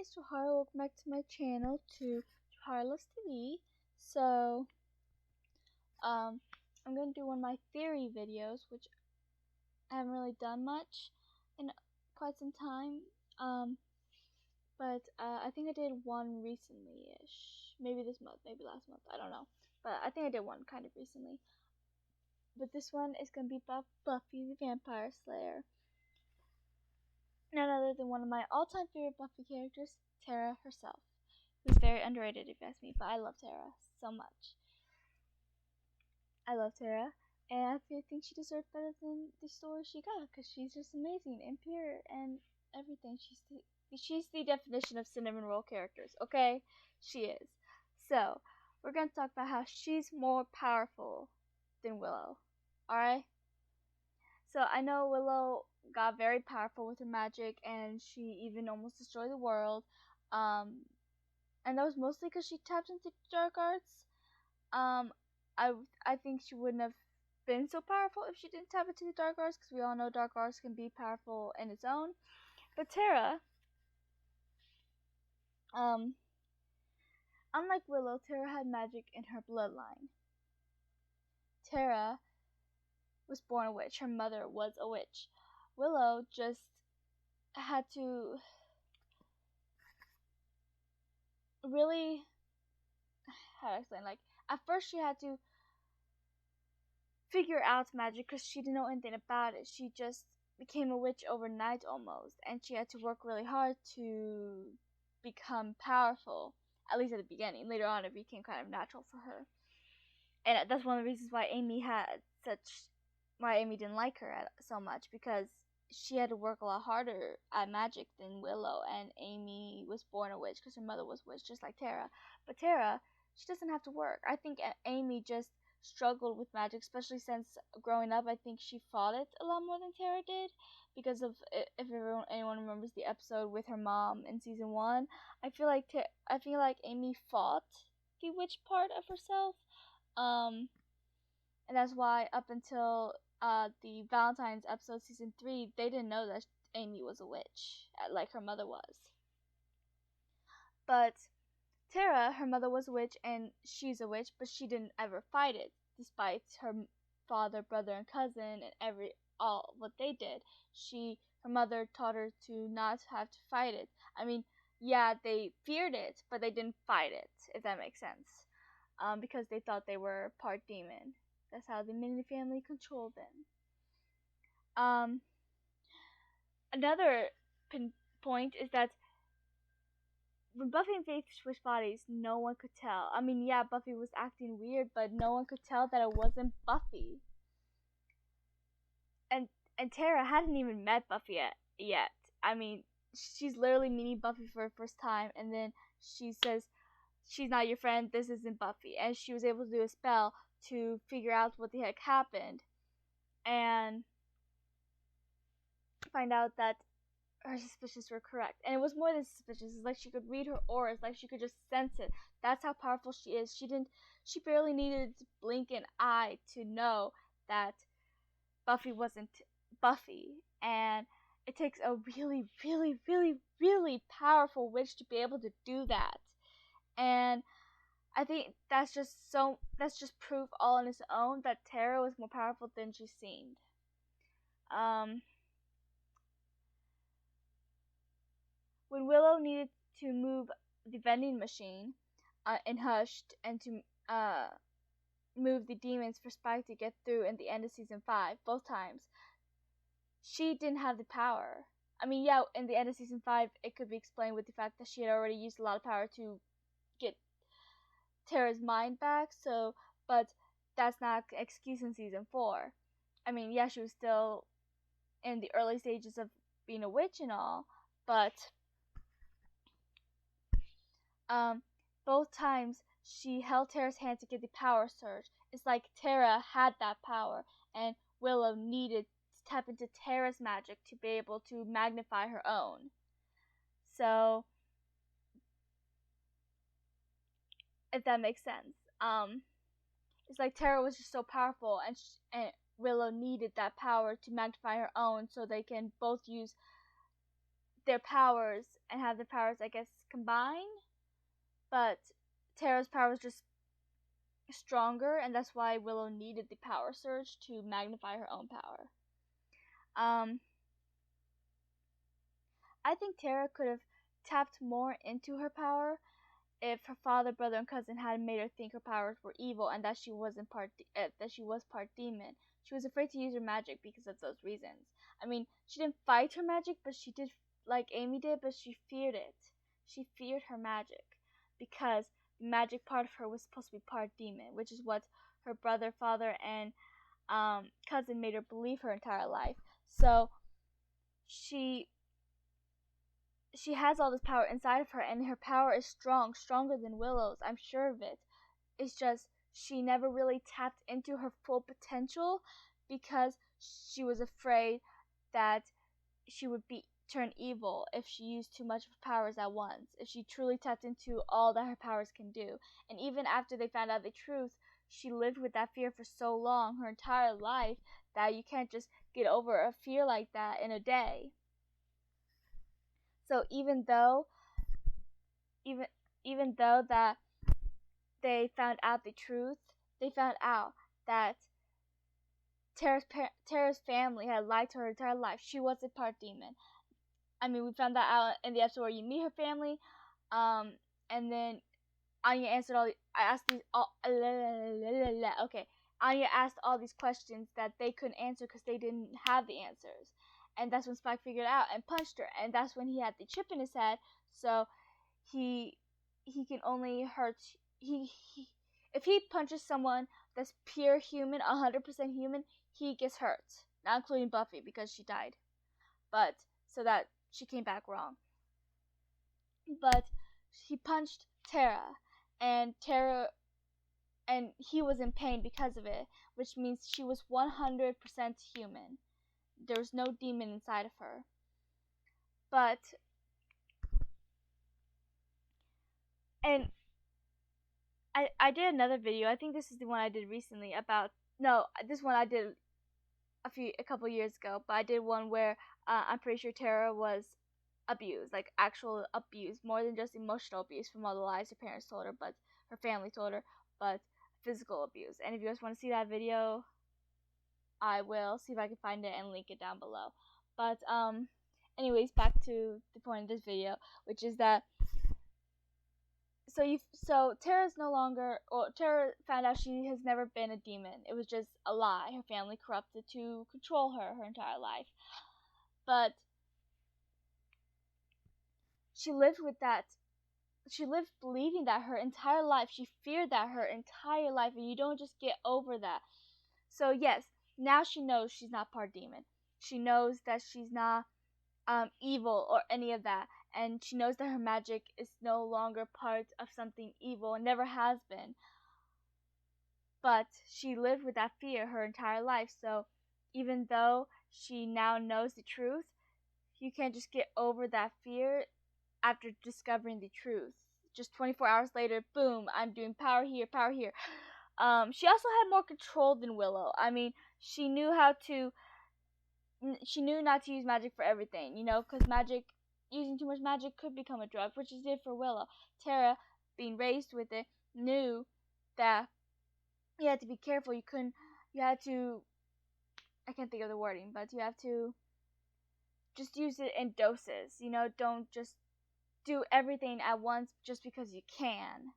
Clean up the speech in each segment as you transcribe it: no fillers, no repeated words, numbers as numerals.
it's Johara. Welcome back to my channel, to Johara Loves TV. So, I'm going to do one of my theory videos, which I haven't really done much in quite some time. But I think I did one recently-ish. Maybe this month, maybe last month, I don't know. But I think I did one kind of recently. But this one is going to be about Buffy the Vampire Slayer. None other than one of my all-time favorite Buffy characters, Tara herself. Who's very underrated if you ask me, but I love Tara so much. I love Tara, and I think she deserved better than the story she got, because she's just amazing and pure and everything. She's the definition of cinnamon roll characters, okay? She is. So, we're going to talk about how she's more powerful than Willow, alright? So, I know Willow got very powerful with her magic, and she even almost destroyed the world. And that was mostly because she tapped into dark arts. I think she wouldn't have been so powerful if she didn't tap into the dark arts, because we all know dark arts can be powerful in its own. But Tara, unlike Willow, Tara had magic in her bloodline. Tara was born a witch. Her mother was a witch. Willow just had to really, how to explain, like, at first she had to figure out magic because she didn't know anything about it. She just became a witch overnight almost, and she had to work really hard to become powerful, at least at the beginning. Later on it became kind of natural for her, and that's one of the reasons why Amy didn't like her so much, because she had to work a lot harder at magic than Willow, and Amy was born a witch because her mother was a witch, just like Tara. But Tara, she doesn't have to work. I think Amy just struggled with magic, especially since growing up. I think she fought it a lot more than Tara did, because of, if anyone remembers the episode with her mom in season 1, I feel like Amy fought the witch part of herself, and that's why up until the Valentine's episode, season 3, they didn't know that Amy was a witch, like her mother was. But Tara, her mother was a witch, and she's a witch, but she didn't ever fight it, despite her father, brother, and cousin, and all what they did. Her mother taught her to not have to fight it. I mean, yeah, they feared it, but they didn't fight it, if that makes sense, because they thought they were part demon. That's how the Minnie family controlled them. Another point is that when Buffy and Faith switched bodies, no one could tell. I mean, yeah, Buffy was acting weird, but no one could tell that it wasn't Buffy. And Tara hadn't even met Buffy yet. I mean, she's literally meeting Buffy for the first time, and then she says, "She's not your friend, this isn't Buffy." And she was able to do a spell to figure out what the heck happened, and find out that her suspicions were correct. And it was more than suspicions. It's like she could read her aura. It's like she could just sense it. That's how powerful she is. She barely needed to blink an eye to know that Buffy wasn't Buffy. And it takes a really, really, really, really powerful witch to be able to do that. And I think that's just proof all on its own that Tara was more powerful than she seemed. When Willow needed to move the vending machine in Hushed, and to move the demons for Spike to get through in the end of season 5, both times, she didn't have the power. I mean, yeah, in the end of season 5, it could be explained with the fact that she had already used a lot of power to get Tara's mind back, but that's not an excuse in season 4. I mean, yeah, she was still in the early stages of being a witch and all, but both times she held Tara's hand to get the power surge. It's like Tara had that power, and Willow needed to tap into Tara's magic to be able to magnify her own. So, if that makes sense, it's like Tara was just so powerful, and Willow needed that power to magnify her own, so they can both use their powers and have their powers, I guess, combine. But Tara's power was just stronger, and that's why Willow needed the power surge to magnify her own power. I think Tara could have tapped more into her power if her father, brother, and cousin had made her think her powers were evil and that she was part demon. She was afraid to use her magic because of those reasons. I mean, she didn't fight her magic, but she did, like Amy did, but she feared it. She feared her magic because the magic part of her was supposed to be part demon, which is what her brother, father, and cousin made her believe her entire life. So she has all this power inside of her, and her power is stronger than Willow's. I'm sure of it. It's just she never really tapped into her full potential because she was afraid that she would turn evil if she used too much of her powers at once, if she truly tapped into all that her powers can do. And even after they found out the truth, she lived with that fear for so long, her entire life, that you can't just get over a fear like that in a day. So even though that they found out the truth, they found out that Tara's family had lied to her entire life. She wasn't part demon. I mean, we found that out in the episode where you meet her family, and then Anya answered Anya asked all these questions that they couldn't answer because they didn't have the answers. And that's when Spike figured it out and punched her. And that's when he had the chip in his head. So he can only hurt. If he punches someone that's pure human, 100% human, he gets hurt. Not including Buffy because she died. But so that she came back wrong. But he punched Tara, and he was in pain because of it, which means she was 100% human. There was no demon inside of her. But and I did another video. I think this is the one I did recently about this one I did a couple years ago, but I did one where I'm pretty sure Tara was abused, like actual abuse, more than just emotional abuse from all the lies her parents told her, but her family told her, but physical abuse. And if you guys want to see that video, I will see if I can find it and link it down below. But anyways, back to the point of this video, which is that Tara found out she has never been a demon. It was just a lie. Her family corrupted to control her entire life. But she lived with that. She lived believing that her entire life. She feared that her entire life, and you don't just get over that. So yes, now she knows she's not part demon. She knows that she's not evil or any of that, and she knows that her magic is no longer part of something evil and never has been. But she lived with that fear her entire life, so even though she now knows the truth, you can't just get over that fear after discovering the truth. Just 24 hours later, boom, I'm doing power here, power here. She also had more control than Willow. I mean, she knew not to use magic for everything, because using too much magic could become a drug, which it did for Willow. Tara, being raised with it, knew that you had to be careful. I can't think of the wording, but you have to just use it in doses, don't just do everything at once just because you can.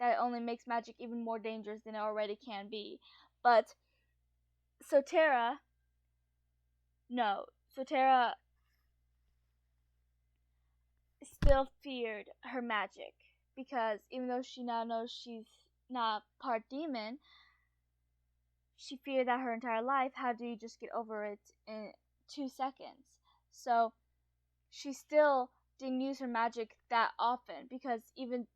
That only makes magic even more dangerous than it already can be. So Tara still feared her magic, because even though she now knows she's not part demon, she feared that her entire life. How do you just get over it in 2 seconds? So she still didn't use her magic that often, because even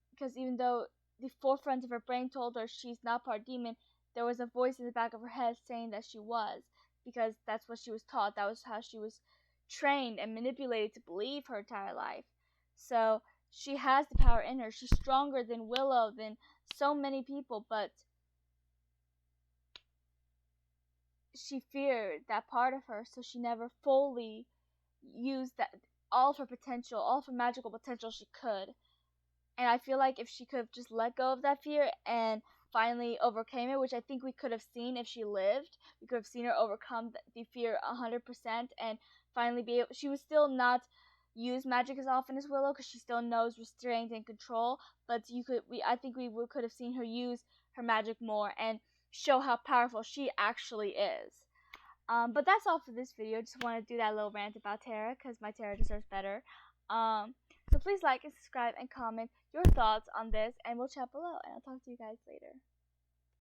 though the forefront of her brain told her she's not part demon, there was a voice in the back of her head saying that she was, because that's what she was taught. That was how she was trained and manipulated to believe her entire life. So she has the power in her. She's stronger than Willow, than so many people, but she feared that part of her, so she never fully used all of her potential, all of her magical potential she could. And I feel like if she could have just let go of that fear and finally overcame it, which I think we could have seen if she lived, we could have seen her overcome the fear 100% and finally be able. She would still not use magic as often as Willow because she still knows restraint and control. But I think we could have seen her use her magic more and show how powerful she actually is. But that's all for this video. Just want to do that little rant about Tara because my Tara deserves better. So please like and subscribe and comment your thoughts on this, and we'll chat below, and I'll talk to you guys later.